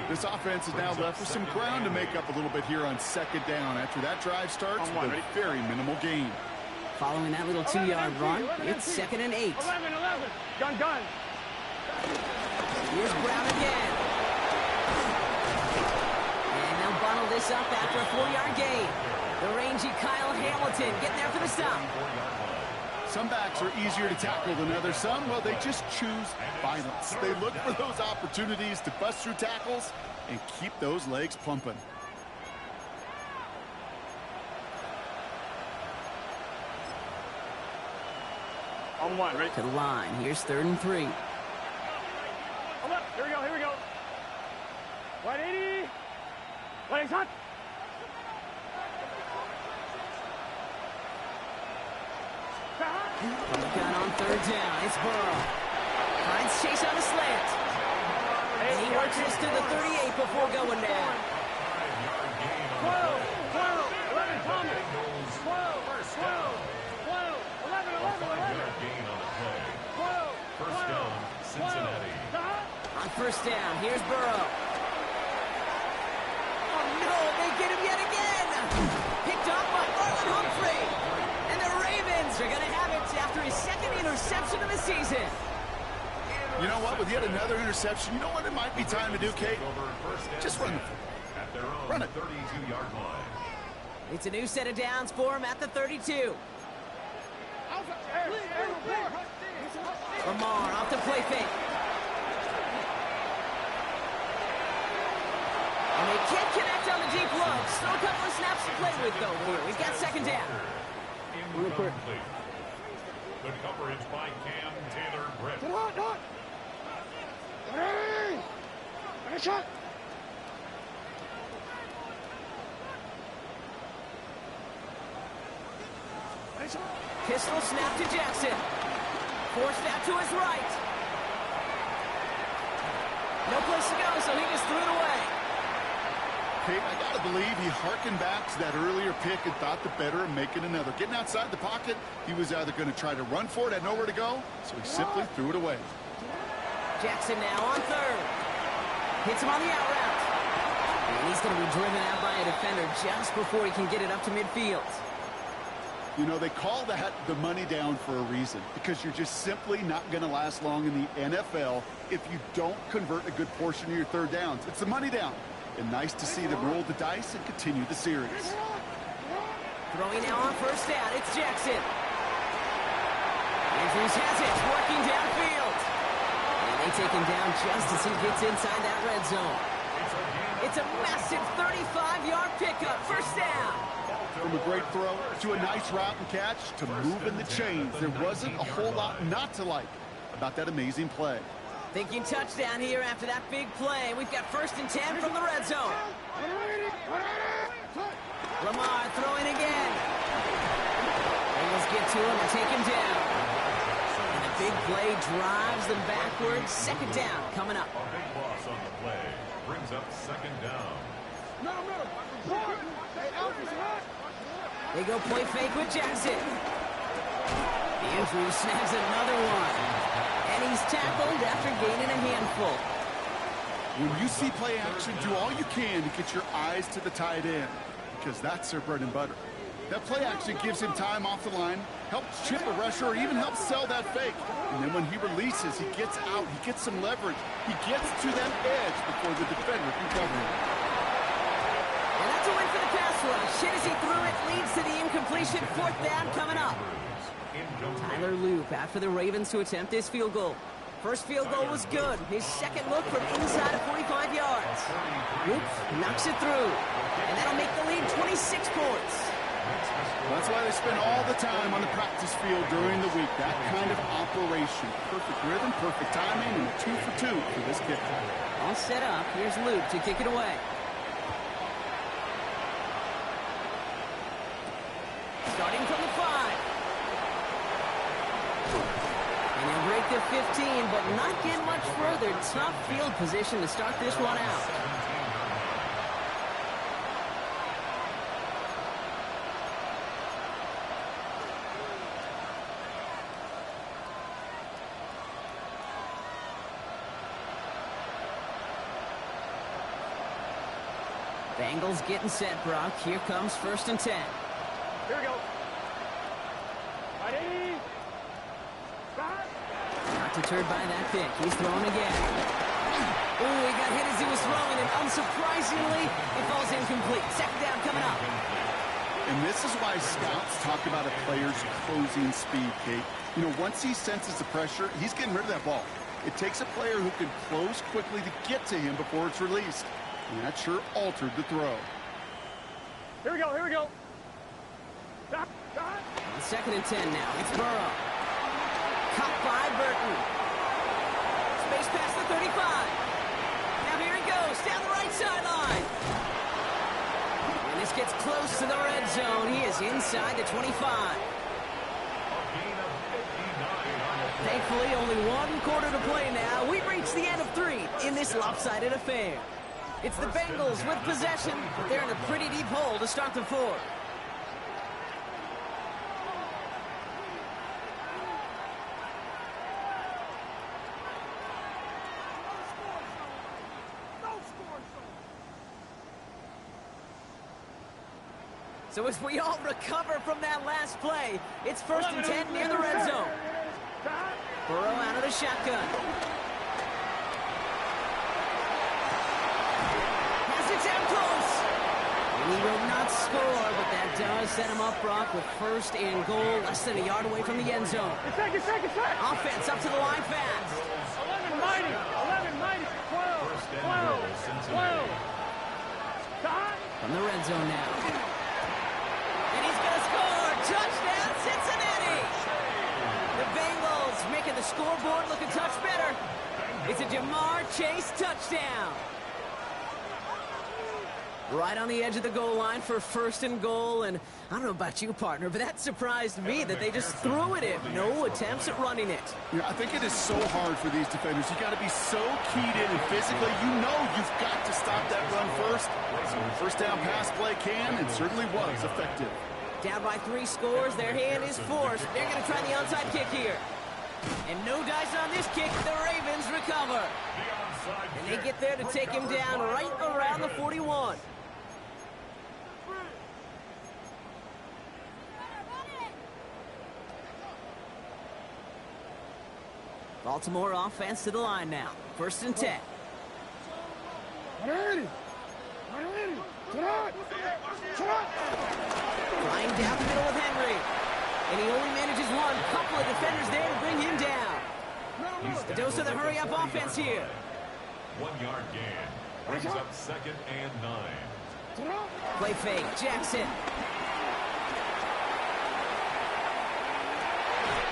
S3: This offense is now left with some ground to make up a little bit here on 2nd down. After that drive starts with a very minimal gain.
S1: Following that little 2-yard run, it's 2nd and 8.
S2: 11. Gun.
S1: Here's Brown again. And they'll bundle this up after a 4-yard gain. The rangy Kyle Hamilton getting there for the stop.
S3: Some backs are easier to tackle than others. Some, well, they just choose violence. They look for those opportunities to bust through tackles and keep those legs pumping.
S2: On 1, right?
S1: To the line. Here's 3rd and 3.
S2: Hold up. Here we go. 180. Legs hot.
S1: From the gun on 3rd down. It's Burrow. Finds Chase on the slant. And he works this to the 38 before going down.
S2: 12. 11 Thomas. 12. 11.
S4: First down, Cincinnati.
S1: On 1st down, here's Burrow. Oh no, they get him yet again. Picked up by Marlon Humphrey. And the Ravens are going to have it after his 2nd interception of the season.
S3: You know what? With yet another interception, you know what it might be time to do, Kate? Just run the football.
S4: At their own
S3: Run it.
S4: 32-yard line.
S1: It's a new set of downs for him at the 32. Lamar off the play fake. And they can't connect on the deep look. Still a couple of snaps to play with, though, here. We've got 2nd down.
S4: Incomplete. The coverage by Cam Taylor-Britt.
S2: Shot.
S1: Pistol snap to Jackson. Forced out to his right. No place to go, so he just threw it away.
S3: Kate, I got to believe he harkened back to that earlier pick and thought the better of making another. Getting outside the pocket, he was either going to try to run for it, had nowhere to go, so he simply threw it away.
S1: Jackson now on 3rd. Hits him on the out route. And he's going to be driven out by a defender just before he can get it up to midfield.
S3: You know, they call that the money down for a reason, because you're just simply not going to last long in the NFL if you don't convert a good portion of your 3rd downs. It's the money down. And nice to see them roll the dice and continue the series.
S1: Throwing now on 1st down. It's Jackson. Andrews has it, working downfield. And they take him down just as he gets inside that red zone. It's a massive 35-yard pickup. 1st down.
S3: From a great throw to a nice route and catch to moving the chains. There wasn't a whole lot not to like about that amazing play.
S1: Thinking touchdown here after that big play. We've got 1st and 10 from the red zone. Lamar throwing again. Bengals get to him and take him down. And the big play drives them backwards. 2nd down coming up.
S4: A big loss on the play brings up 2nd down.
S1: They go play fake with Jackson. Andrews snags another one. And he's tackled after gaining a handful.
S3: When you see play action, do all you can to get your eyes to the tight end, because that's their bread and butter. That play action gives him time off the line, helps chip a rusher, or even helps sell that fake. And then when he releases, he gets out, he gets some leverage. He gets to that edge before the defender can cover him.
S1: And that's a win for the pass rush. Hit as he threw it, leads to the incompletion. 4th down coming up. Tyler Loop after the Ravens to attempt this field goal. First field goal was good. His 2nd look from inside of 45 yards. Loop knocks it through. And that'll make the lead 26 points.
S3: That's why they spend all the time on the practice field during the week. That kind of operation. Perfect rhythm, perfect timing, and a 2 for 2 for this kicker.
S1: All set up. Here's Loop to kick it away. Starting from the 5. And he'll break the 15, but not get much further. Tough field position to start this one out. Bengals getting set, Brock. Here comes 1st and 10.
S2: Here we go. Right 80. Stop.
S1: Not deterred by that pick. He's throwing again. Ooh, he got hit as he was throwing, and unsurprisingly, it falls incomplete. 2nd down coming up.
S3: And this is why scouts talk about a player's closing speed, Kate. You know, once he senses the pressure, he's getting rid of that ball. It takes a player who can close quickly to get to him before it's released. And that sure altered the throw.
S2: Here we go. Here we go. Stop. Stop.
S1: 2nd and 10 now. It's Burrow. Caught by Burton. Space past the 35. Now here he goes down the right sideline. And this gets close to the red zone. He is inside the 25. Thankfully, only 1 quarter to play now. We've reached the end of 3 in this lopsided affair. It's the Bengals with possession, but they're in a pretty deep hole to start the 4th. So as we all recover from that last play, it's 1st and 10 near the red zone. Burrow out of the shotgun. Has it down close. And he will not score, but that does set him up, Brock, with 1st and goal, less than a yard away from the end zone.
S2: Second.
S1: Offense up to the line fast.
S2: 11 mighty. 12. Stop.
S1: From the red zone now. And he's going to score. Touchdown, Cincinnati. The Bengals making the scoreboard look a touch better. It's a Jamar Chase touchdown. Right on the edge of the goal line for 1st and goal. And I don't know about you, partner, but that surprised me that they just threw it in. No attempts at running it.
S3: Yeah, I think it is so hard for these defenders. You got to be so keyed in and physically, you know you've got to stop that run first. So the 1st down pass play can and certainly was effective.
S1: Down by 3 scores, their hand is forced. They're going to try the onside kick here. And no dice on this kick. The Ravens recover. And they get there to take him down right around the 41. Baltimore offense to the line now. 1st and 10. Flying down the middle with Henry. And he only manages 1. Couple of defenders there to bring him down. The dose of the hurry-up offense here.
S4: 1-yard gain. Brings up 2nd and 9.
S1: Play fake. Jackson.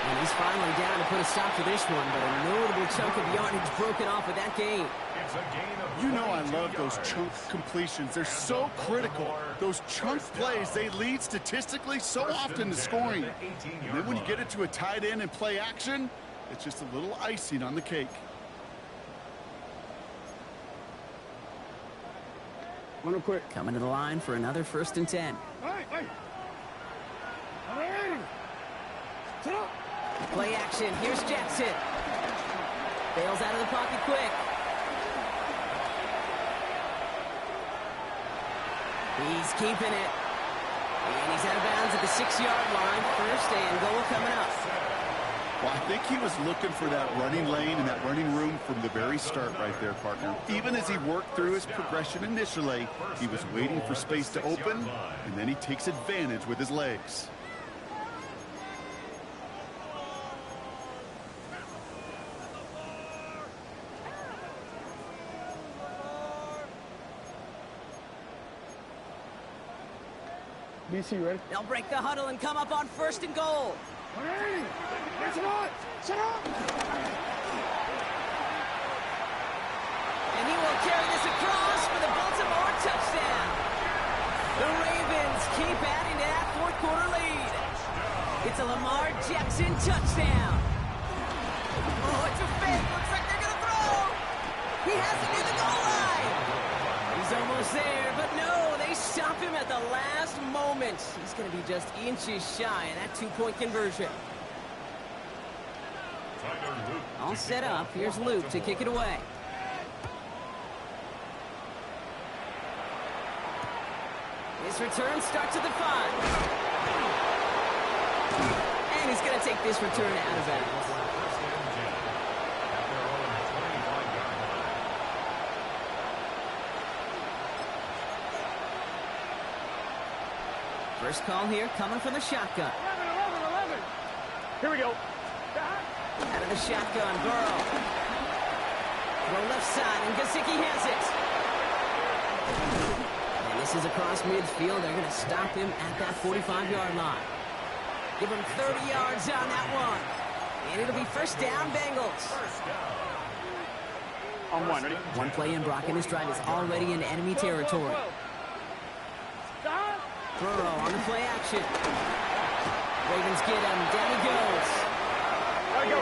S1: And he's finally down to put a stop to this one, but a notable chunk of yardage broken off with that gain.
S3: You know I love those chunk completions. They're so critical. Those chunk plays, they lead statistically so often to scoring. And then when you get it to a tight end and play action, it's just a little icing on the cake.
S2: One real quick.
S1: Coming to the line for another 1st and 10. Play action. Here's Jackson. Bails out of the pocket quick. He's keeping it. And he's out of bounds at the 6-yard line. 1st and goal coming up.
S3: Well, I think he was looking for that running lane and that running room from the very start right there, partner. Even as he worked through his progression initially, he was waiting for space to open, and then he takes advantage with his legs.
S2: BC, ready?
S1: They'll break the huddle and come up on 1st and goal. And he will carry this across for the Baltimore touchdown. The Ravens keep adding to that 4th quarter lead. It's a Lamar Jackson touchdown. Oh, it's a fake. Looks like they're going to throw. He has it near the goal line. He's almost there, but no, they stop him at the last moment. He's going to be just inches shy of that 2-point conversion. All set up. Here's Luke to kick it away. This return starts at the 5. And he's going to take this return out of bounds. First call here coming from the shotgun.
S2: 11. Here we go.
S1: Out of the shotgun, Burrow. Throw left side, and Gesicki has it. And this is across midfield. They're going to stop him at that 45-yard line. Give him 30 yards on that one. And it'll be first down, Bengals.
S2: On one, ready?
S1: One play in, Brock, and this drive is already in enemy territory.
S2: Stop.
S1: Burrow on the play action. Ravens get him. Down he goes.
S2: There we go.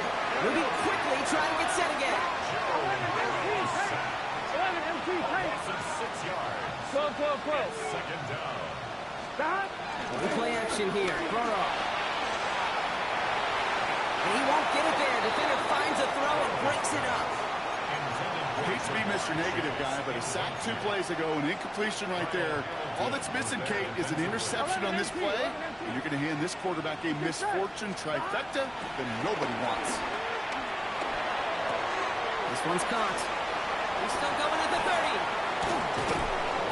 S1: Moving quickly, trying to get set again.
S2: 11 MT, tank.
S4: 6 yards.
S2: 12.
S4: Second down.
S2: Stop.
S1: The play action here. Burrow. And he won't get it there. Defender finds a throw and breaks it up.
S3: I hate to be Mr. Negative guy, but a sack 2 plays ago, an incompletion right there. All that's missing, Kate, is an interception on this play. And you're going to hand this quarterback a misfortune trifecta that nobody wants.
S1: This one's caught. He's still going at the 30.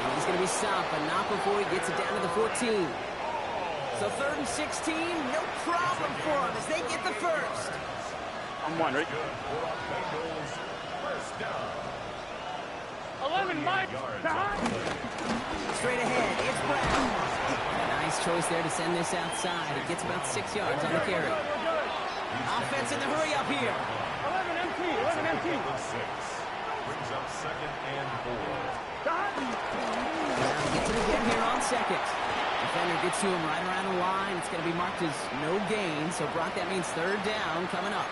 S1: And he's going to be stopped, but not before he gets it down to the 14. So 3rd and 16, no problem for him as they get the first.
S2: On one, ready?
S4: Good for our Bengals. First down.
S2: 11, Mike. Stop.
S1: Straight ahead, it's Brown. Nice choice there to send this outside. It gets about 6 yards on the carry.
S2: We're good.
S1: Offense in the hurry up here.
S2: 11 MT.
S4: Brings up 2nd and 4.
S2: Stop.
S1: Gets it again here on 2nd. Defender gets to him right around the line. It's going to be marked as no gain. So, Brock, that means 3rd down coming up.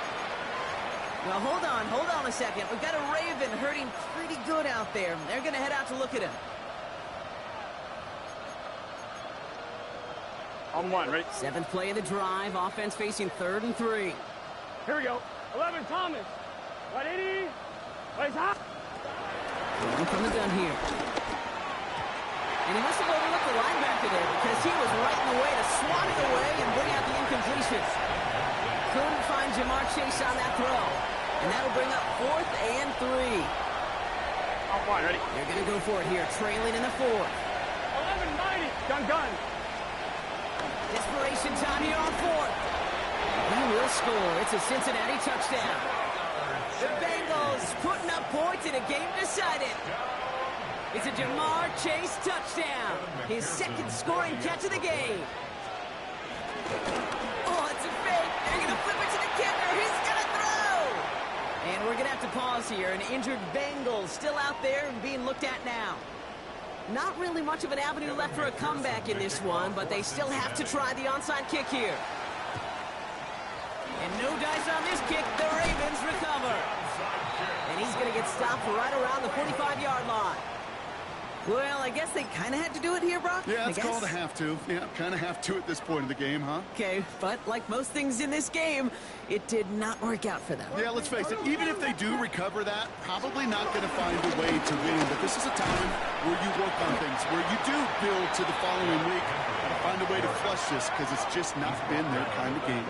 S1: Well, hold on a second. We've got a Raven hurting pretty good out there. They're going to head out to look at him.
S2: On one, ready?
S1: 7th play of the drive. Offense facing 3rd and 3.
S2: Here we go. 11, Thomas. 180. Plays hot.
S1: Going from the gun here. And he must have overlooked the linebacker there because he was right in the way to swat it away and bring out the incompletion. Couldn't find Jamar Chase on that throw. And that'll bring up 4th and 3.
S2: On one, ready?
S1: They're going to go for it here, trailing in the 4th.
S2: 11, 90. Gun.
S1: Desperation time here on 4th. He will score. It's a Cincinnati touchdown. The Bengals putting up points in a game decided. It's a Jamar Chase touchdown. His 2nd scoring catch of the game. Oh, it's a fake. They're going to flip it to the kicker. He's going to throw. And we're going to have to pause here. An injured Bengals still out there and being looked at now. Not really much of an avenue left for a comeback in this one, but they still have to try the onside kick here. And no dice on this kick. The Ravens recover. And he's going to get stopped right around the 45-yard line. Well, I guess they kind of had to do it here, Brock.
S3: Yeah, it's called a have to. Yeah, kind of have to at this point of the game, huh?
S1: Okay, but like most things in this game, it did not work out for them.
S3: Yeah, let's face it, even if they do recover that, probably not going to find a way to win. But this is a time where you work on things, where you do build to the following week. Got to find a way to flush this because it's just not been their kind of game.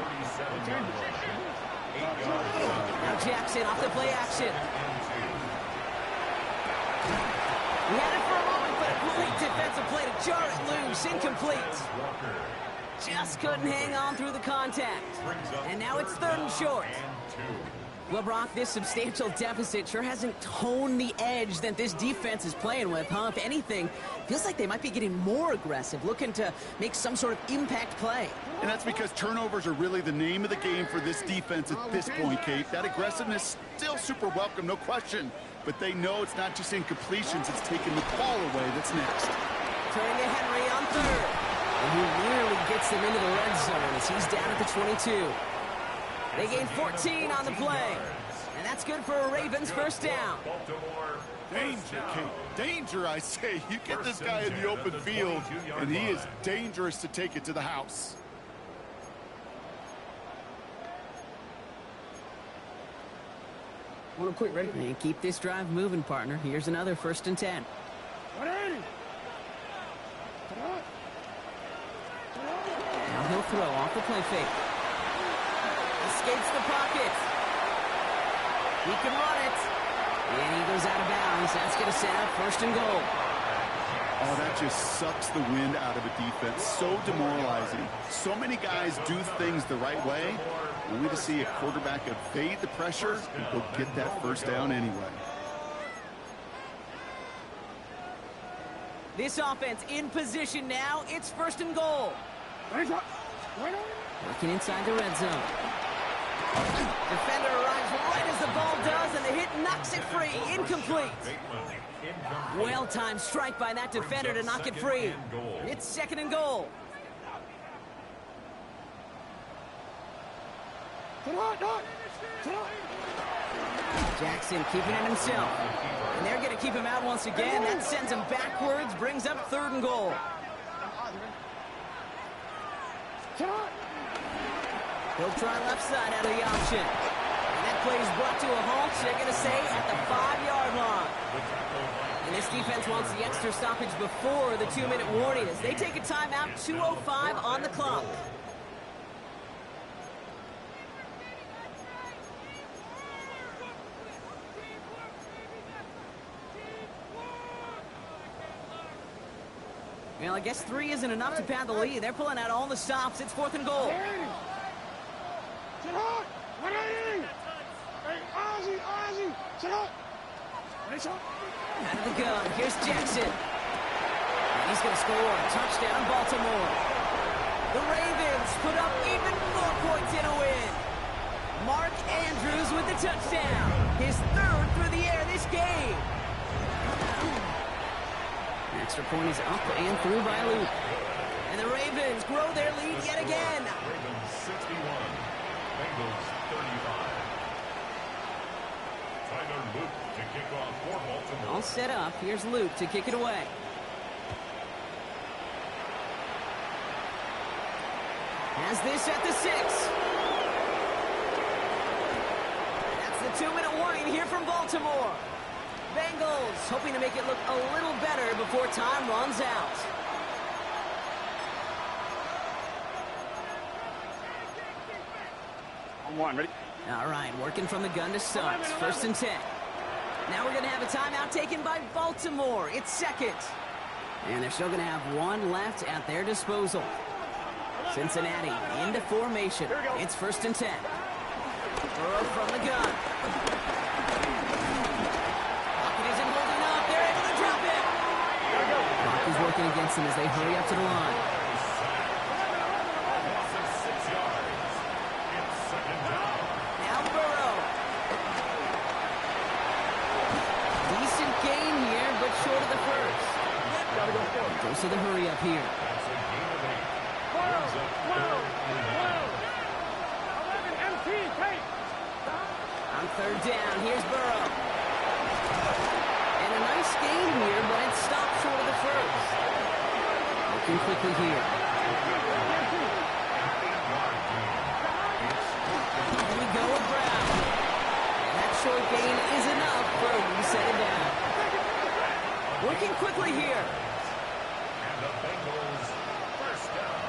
S1: Now Jackson off the play action. We had it for a moment, but a great defensive play to jar it loose. Incomplete. Just couldn't hang on through the contact. And now it's 3rd and short. Well, Brock, this substantial deficit sure hasn't toned the edge that this defense is playing with, huh? If anything, feels like they might be getting more aggressive, looking to make some sort of impact play.
S3: And that's because turnovers are really the name of the game for this defense at this point, Kate. That aggressiveness still super welcome, no question. But they know it's not just incompletions, it's taking the ball away that's next.
S1: Turning to Henry on 3rd. And he nearly gets them into the red zone as he's down at the 22. They gain 14 on the play. And that's good for a Ravens first down.
S3: Danger, Kate. Danger, I say. You get this guy in the open field, and he is dangerous to take it to the house.
S1: Want to quit, ready? And keep this drive moving, partner. Here's another 1st and 10.
S2: 180.
S1: throw off the play fake. Escapes the pocket. He can run it. And he goes out of bounds. That's going to set up first and goal.
S3: Oh, that just sucks the wind out of a defense. So demoralizing. So many guys do things the right way, only to see a quarterback evade the pressure and go get that first down anyway.
S1: This offense in position now. It's first and goal. Working inside the red zone. Defender arrives right as the ball does, and the hit knocks it free. Incomplete. Well-timed strike by that defender to knock it free. It's second and goal. Jackson keeping it himself. And they're going to keep him out once again. That sends him backwards, brings up third and goal. He'll try left side out of the option. And that play is brought to a halt, they're going to say, at the 5-yard line. And this defense wants the extra stoppage before the 2-minute warning as they take a timeout, 2:05 on the clock. Well, I guess 3 isn't enough to pad the lead. They're pulling out all the stops. It's fourth and goal. Out of the gun, here's Jackson. And he's going to score. Touchdown, Baltimore. The Ravens put up even more points in a win. Mark Andrews with the touchdown. His third through the air this game. The extra point is up and through by Luke. And the Ravens grow their lead yet again.
S4: Ravens 61, Bengals 35. Tyler Luke to kick off for Baltimore.
S1: All set up. Here's Luke to kick it away. Has this at the 6. That's the 2-minute warning here from Baltimore. Bengals hoping to make it look a little better before time runs out.
S2: On 1, ready?
S1: All right, working from the gun to start. First and 10. Now we're going to have a timeout taken by Baltimore. It's second. And they're still going to have 1 left at their disposal. Cincinnati into formation. It's first and 10. Burrow from the gun. Pocket isn't holding up. They're able to drop it. Clock is working against them as they hurry up to the line. Now Burrow. Decent gain here, but short of the first. Goes to the hurry up here. On third down, here's Burrow. And a nice gain here, but it stopped short of the first. Looking quickly here. Here we go with Brown. And that short gain is enough for him to set it down. Working quickly here.
S4: And the Bengals first down.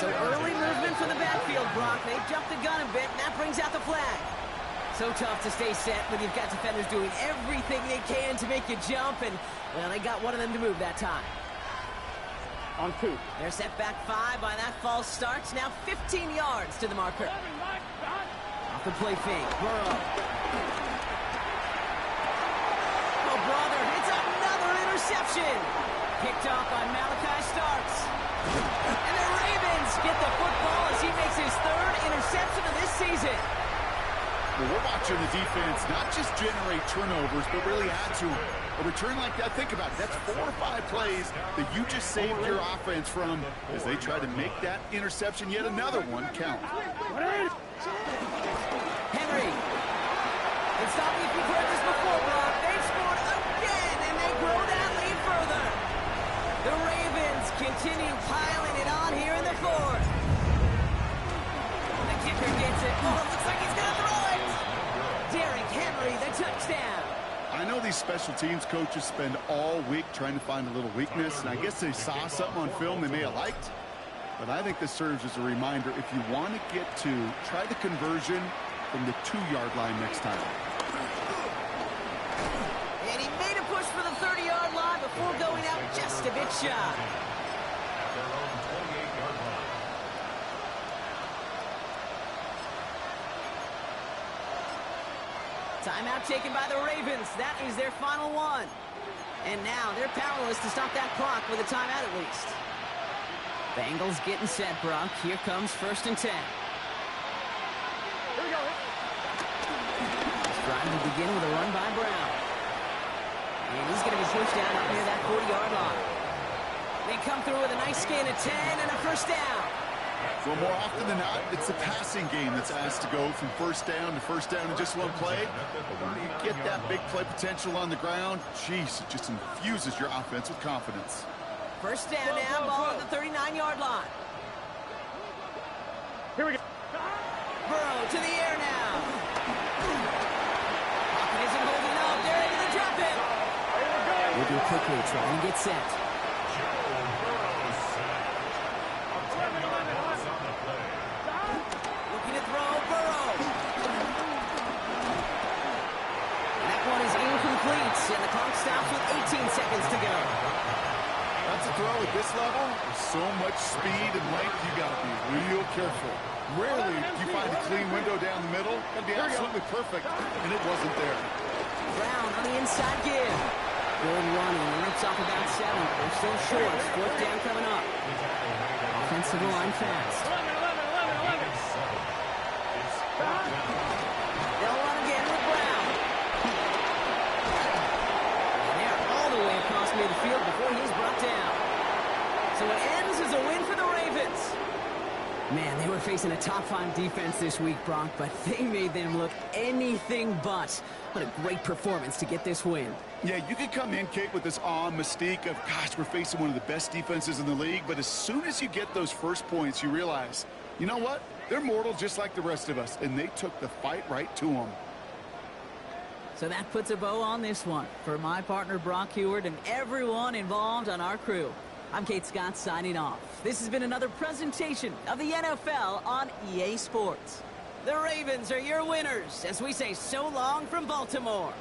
S1: So early movement from the backfield, Brock. They jumped the gun a bit, and that brings out the flag. So tough to stay set when you've got defenders doing everything they can to make you jump, and, well, they got one of them to move that time.
S2: On 2.
S1: They're set back 5 by that false start. Now 15 yards to the marker. Off the play fake, Burrow. Oh, brother, it's another interception. Picked off by Malachi Starks. And the Ravens get the football as he makes his 3rd interception of this season.
S3: Well, we're watching the defense not just generate turnovers, but really add to them. A return like that, think about it. That's 4 or 5 plays that you just saved your offense from as they try to make that interception, yet another one, count.
S1: Henry. And stop me if you've heard this before, Brock. They've scored again, and they grow that lead further. The Ravens continue piling it on here in the 4th. The kicker gets it. Oh, it looks like he's going to throw it. Derrick Henry, the touchdown.
S3: I know these special teams coaches spend all week trying to find a little weakness, and I guess they saw something on film they may have liked. But I think this serves as a reminder, if you want to get to, try the conversion from the 2-yard line next time.
S1: And he made a push for the 30-yard line before going out just a bit shy.
S4: At their own 28-yard line.
S1: Timeout taken by the Ravens. That is their final one. And now they're powerless to stop that clock with a timeout at least. Bengals getting set, Brock. Here comes 1st and 10.
S2: Here we go.
S1: This drive will begin with a run by Brown. And he's going to be pushed out near that 40-yard line. They come through with a nice gain of 10 and a first down.
S3: Well, more often than not, it's the passing game that's asked to go from first down in just one play. But when you get that big play potential on the ground, geez, it just infuses your offense with confidence.
S1: First down now, ball at the 39-yard line.
S2: Here we go.
S1: Burrow to the air now. Pocket isn't holding up. They're into the drop in. We'll do quickly, trying to get set. Looking to throw, Burrow. And that one is incomplete, and the clock stops with 18 seconds to go.
S3: That's a throw at this level. With so much speed and length, you got to be real careful. Rarely do you find a clean window down the middle. That'd be absolutely perfect, and it wasn't there.
S1: Brown on the inside give. Good running, rips off about 7. They're still short. 4th down coming up. Offensive line fast.
S2: 11.
S1: They'll run again with Brown. And they're all the way across midfield before he's brought down. So it ends as a win for the Ravens. Man, they were facing a top 5 defense this week, Brock, but they made them look anything but. What a great performance to get this win.
S3: Yeah, you can come in, Kate, with this awe and mystique of, gosh, we're facing one of the best defenses in the league, but as soon as you get those first points, you realize, you know what? They're mortal just like the rest of us, and they took the fight right to them.
S1: So that puts a bow on this one. For my partner, Brock Heward, and everyone involved on our crew, I'm Kate Scott signing off. This has been another presentation of the NFL on EA Sports. The Ravens are your winners as we say so long from Baltimore.